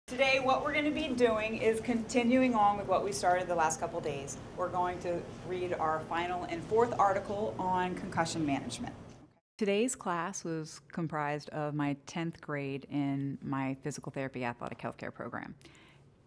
Today what we're going to be doing is continuing on with what we started the last couple days. We're going to read our final and fourth article on concussion management. Today's class was comprised of my 10th grade in my physical therapy athletic healthcare program.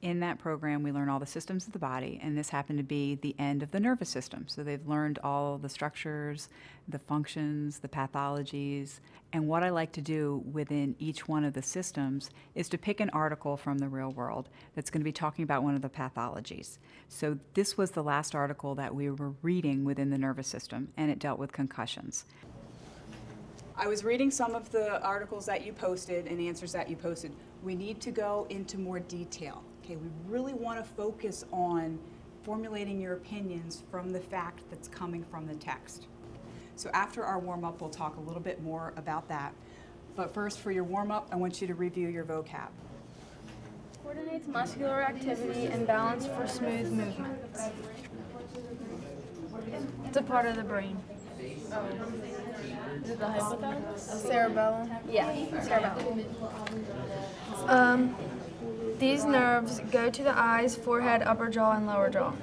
In that program, we learn all the systems of the body, and this happened to be the end of the nervous system. So they've learned all the structures, the functions, the pathologies, and what I like to do within each one of the systems is to pick an article from the real world that's going to be talking about one of the pathologies. So this was the last article that we were reading within the nervous system, and it dealt with concussions. I was reading some of the articles that you posted and answers that you posted. We need to go into more detail. Okay, we really want to focus on formulating your opinions from the fact that's coming from the text. So after our warm-up, we'll talk a little bit more about that. But first, for your warm-up, I want you to review your vocab. Coordinates muscular activity and balance for smooth movements. It's a part of the brain. Is it the hypothalamus? Cerebellum. Yeah, cerebellum. These nerves go to the eyes, forehead, upper jaw, and lower jaw.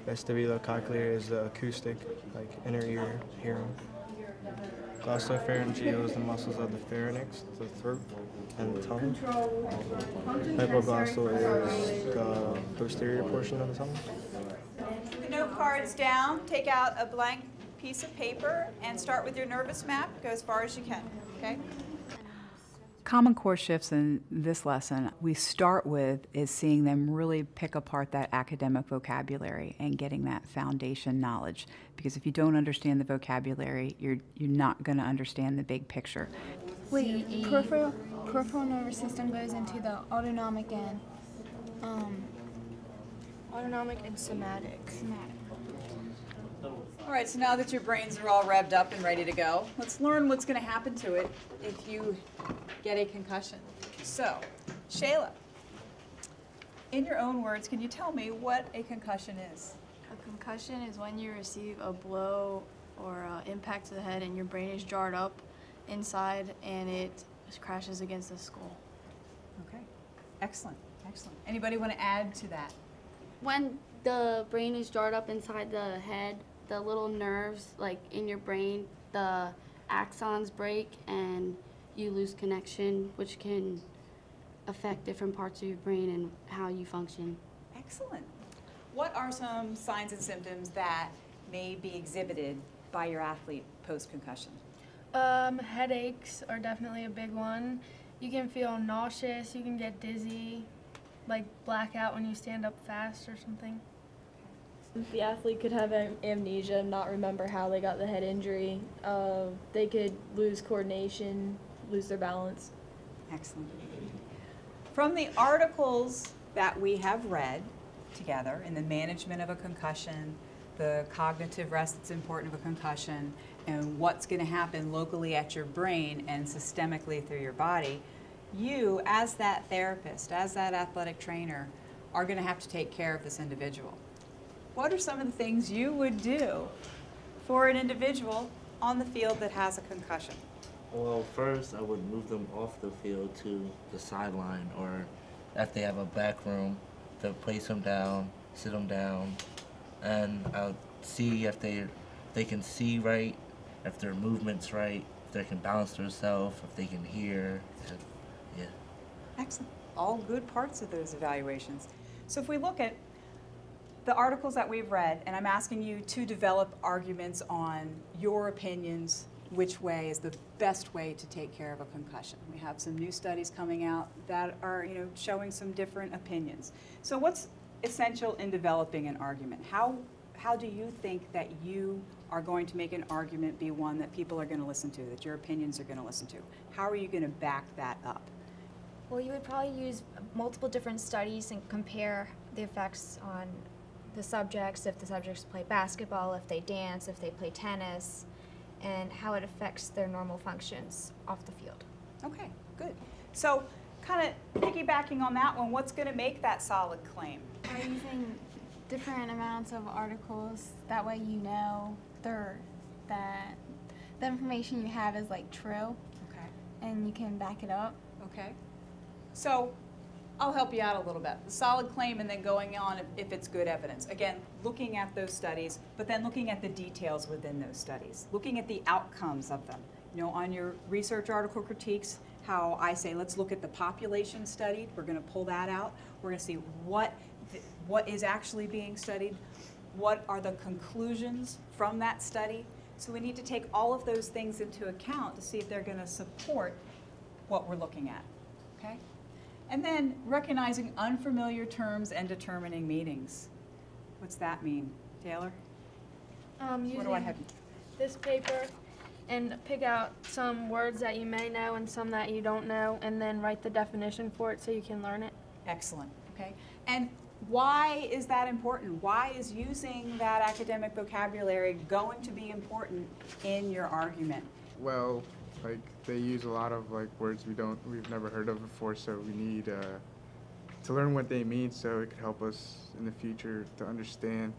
Vestibulocochlear is the acoustic, like inner ear hearing. Glossopharyngeal is the muscles of the pharynx, the throat, and the tongue. Hypoglossal is the posterior portion of the tongue. The note cards down, take out a blank piece of paper and start with your nervous map. Go as far as you can, okay? Common core shifts in this lesson we start with is seeing them really pick apart that academic vocabulary and getting that foundation knowledge. Because if you don't understand the vocabulary, you're not going to understand the big picture. Wait, peripheral nervous system goes into the autonomic and somatic. All right, so now that your brains are all revved up and ready to go, let's learn what's going to happen to it if you get a concussion. So, Shayla, in your own words, can you tell me what a concussion is? A concussion is when you receive a blow or impact to the head and your brain is jarred up inside and it crashes against the skull. Okay, excellent, excellent. Anybody want to add to that? When the brain is jarred up inside the head, the little nerves, like in your brain, the axons break and you lose connection, which can affect different parts of your brain and how you function. Excellent. What are some signs and symptoms that may be exhibited by your athlete post-concussion? Headaches are definitely a big one. You can feel nauseous, you can get dizzy, like blackout when you stand up fast or something. The athlete could have amnesia, not remember how they got the head injury. They could lose coordination, lose their balance. Excellent. From the articles that we have read together in the management of a concussion, the cognitive rest that's important of a concussion, and what's going to happen locally at your brain and systemically through your body, you, as that therapist, as that athletic trainer, are going to have to take care of this individual. What are some of the things you would do for an individual on the field that has a concussion? Well, first I would move them off the field to the sideline, or if they have a back room, to place them down, sit them down, and I'll see if they can see right, if their movement's right, if they can balance themselves, if they can hear. Yeah. Excellent. All good parts of those evaluations. So if we look at the articles that we've read, and I'm asking you to develop arguments on your opinions, which way is the best way to take care of a concussion. We have some new studies coming out that are, showing some different opinions. So what's essential in developing an argument? How do you think that you are going to make an argument be one that people are going to listen to, that your opinions are going to listen to? How are you going to back that up? Well, you would probably use multiple different studies and compare the effects on the subjects, if the subjects play basketball, if they dance, if they play tennis, and how it affects their normal functions off the field. Okay, good. So kind of piggybacking on that one, what's going to make that solid claim? By using different amounts of articles, that way you know that the information you have is like true. Okay. And you can back it up. Okay. So I'll help you out a little bit. The solid claim and then going on if it's good evidence. Again, looking at those studies, but then looking at the details within those studies, looking at the outcomes of them. You know, on your research article critiques, how I say, let's look at the population studied. We're going to pull that out. We're going to see what is actually being studied, what are the conclusions from that study. So we need to take all of those things into account to see if they're going to support what we're looking at, okay? And then recognizing unfamiliar terms and determining meanings. What's that mean, Taylor? What do I have? This paper and pick out some words that you may know and some that you don't know, and then write the definition for it so you can learn it. Excellent, okay? And why is that important? Why is using that academic vocabulary going to be important in your argument? Well, like they use a lot of like words we've never heard of before, so we need to learn what they mean so it could help us in the future to understand,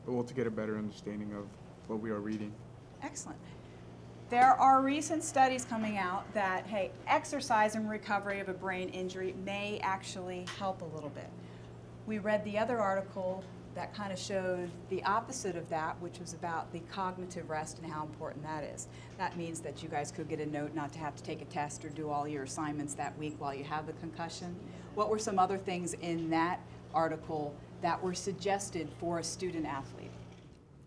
well, to get a better understanding of what we are reading. Excellent. There are recent studies coming out that, hey, exercise and recovery of a brain injury may actually help a little bit. We read the other article that kind of showed the opposite of that, which was about the cognitive rest and how important that is. That means that you guys could get a note not to have to take a test or do all your assignments that week while you have the concussion. What were some other things in that article that were suggested for a student athlete?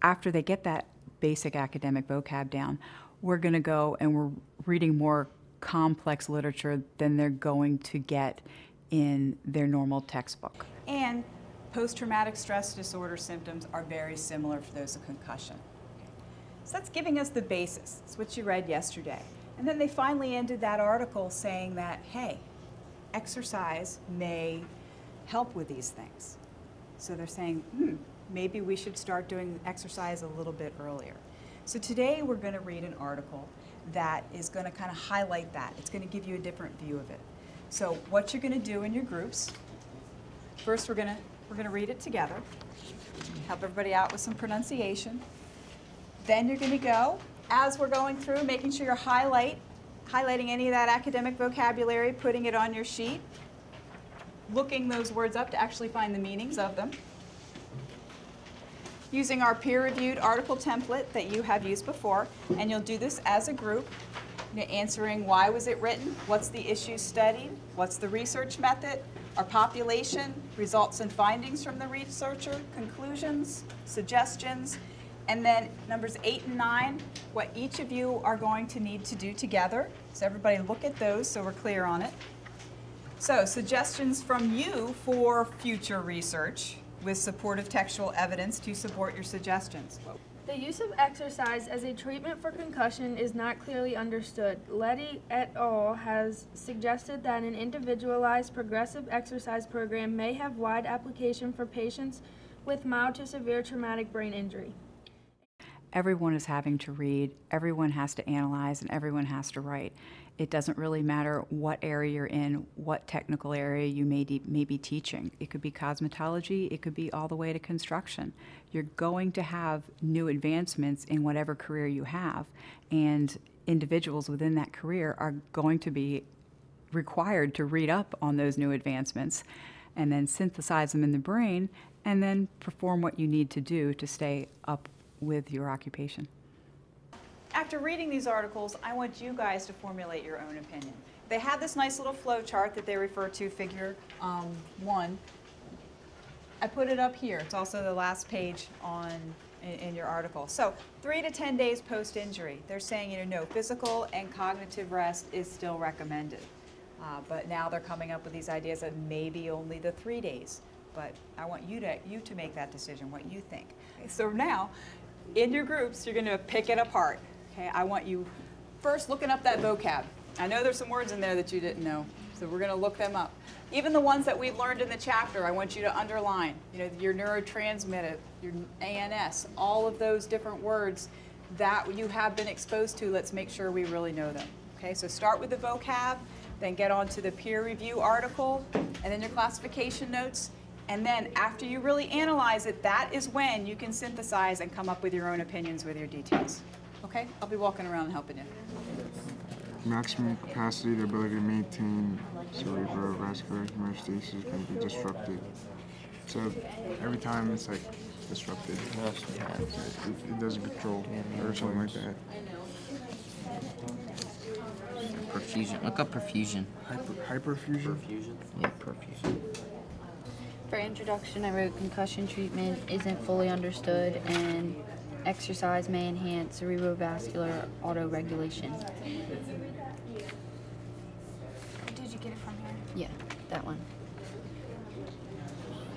After they get that basic academic vocab down, we're going to go and we're reading more complex literature than they're going to get in their normal textbook. And post-traumatic stress disorder symptoms are very similar to those of concussion. Okay. So that's giving us the basis. It's what you read yesterday. And then they finally ended that article saying that, hey, exercise may help with these things. So they're saying, maybe we should start doing exercise a little bit earlier. So today we're going to read an article that is going to kind of highlight that. It's going to give you a different view of it. So what you're going to do in your groups, first we're going to read it together, help everybody out with some pronunciation. Then you're going to go, as we're going through, making sure you're highlighting any of that academic vocabulary, putting it on your sheet, looking those words up to actually find the meanings of them. Using our peer-reviewed article template that you have used before, and you'll do this as a group, answering why was it written, what's the issue studied, what's the research method, our population, results and findings from the researcher, conclusions, suggestions, and then numbers 8 and 9, what each of you are going to need to do together. So everybody look at those so we're clear on it. So suggestions from you for future research with supportive textual evidence to support your suggestions. The use of exercise as a treatment for concussion is not clearly understood. Letty et al. Has suggested that an individualized progressive exercise program may have wide application for patients with mild to severe traumatic brain injury. Everyone is having to read, everyone has to analyze, and everyone has to write. It doesn't really matter what area you're in, what technical area you may be teaching. It could be cosmetology, it could be all the way to construction. You're going to have new advancements in whatever career you have, and individuals within that career are going to be required to read up on those new advancements and then synthesize them in the brain and then perform what you need to do to stay up with your occupation. After reading these articles, I want you guys to formulate your own opinion. They have this nice little flow chart that they refer to, figure 1. I put it up here. It's also the last page in your article. So 3 to 10 days post-injury. They're saying, no, physical and cognitive rest is still recommended. But now they're coming up with these ideas of maybe only the 3 days. But I want you to make that decision, what you think. So now, in your groups, you're going to pick it apart. Okay, I want you first looking up that vocab. I know there's some words in there that you didn't know, so we're going to look them up. Even the ones that we've learned in the chapter, I want you to underline. Your neurotransmitter, your ANS, all of those different words that you have been exposed to, let's make sure we really know them. Okay, so start with the vocab, then get on to the peer review article, and then your classification notes. And then after you really analyze it, that is when you can synthesize and come up with your own opinions with your details. Okay? I'll be walking around and helping you. maximum capacity, the ability to maintain cerebrovascular homeostasis is going to be disrupted. So every time it's like disrupted, it doesn't control or something like that. Perfusion. Look up perfusion. Hyperfusion? Yeah, perfusion. For introduction, I wrote concussion treatment isn't fully understood and exercise may enhance cerebrovascular autoregulation. Did you get it from here? Yeah, that one.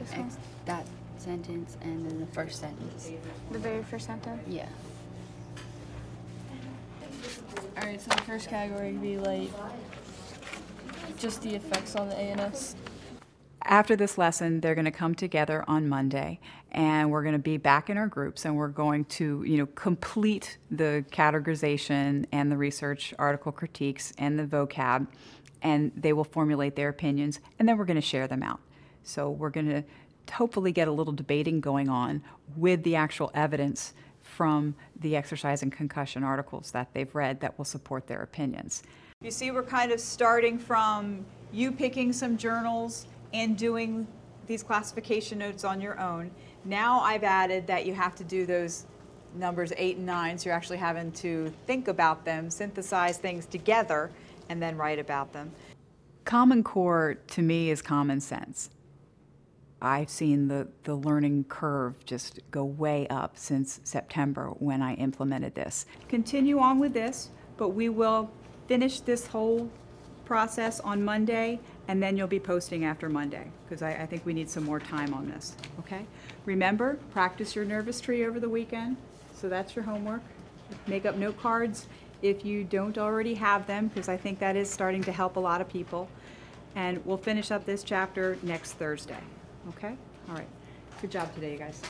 This one? That sentence and then the first sentence. The very first sentence? Yeah. Alright, so the first category would be like just the effects on the ANS. After this lesson, they're going to come together on Monday, and we're going to be back in our groups, and we're going to, complete the categorization and the research article critiques and the vocab, and they will formulate their opinions, and then we're going to share them out. So we're going to hopefully get a little debating going on with the actual evidence from the exercise and concussion articles that they've read that will support their opinions. You see, we're kind of starting from you picking some journals and doing these classification notes on your own. Now I've added that you have to do those numbers 8 and 9, so you're actually having to think about them, synthesize things together, and then write about them. Common Core, to me, is common sense. I've seen the learning curve just go way up since September when I implemented this. Continue on with this, but we will finish this whole process on Monday, and then you'll be posting after Monday, because I think we need some more time on this, okay? Remember, practice your nervous tree over the weekend, so that's your homework. Make up note cards if you don't already have them, because I think that is starting to help a lot of people. And we'll finish up this chapter next Thursday, okay? All right, good job today, you guys.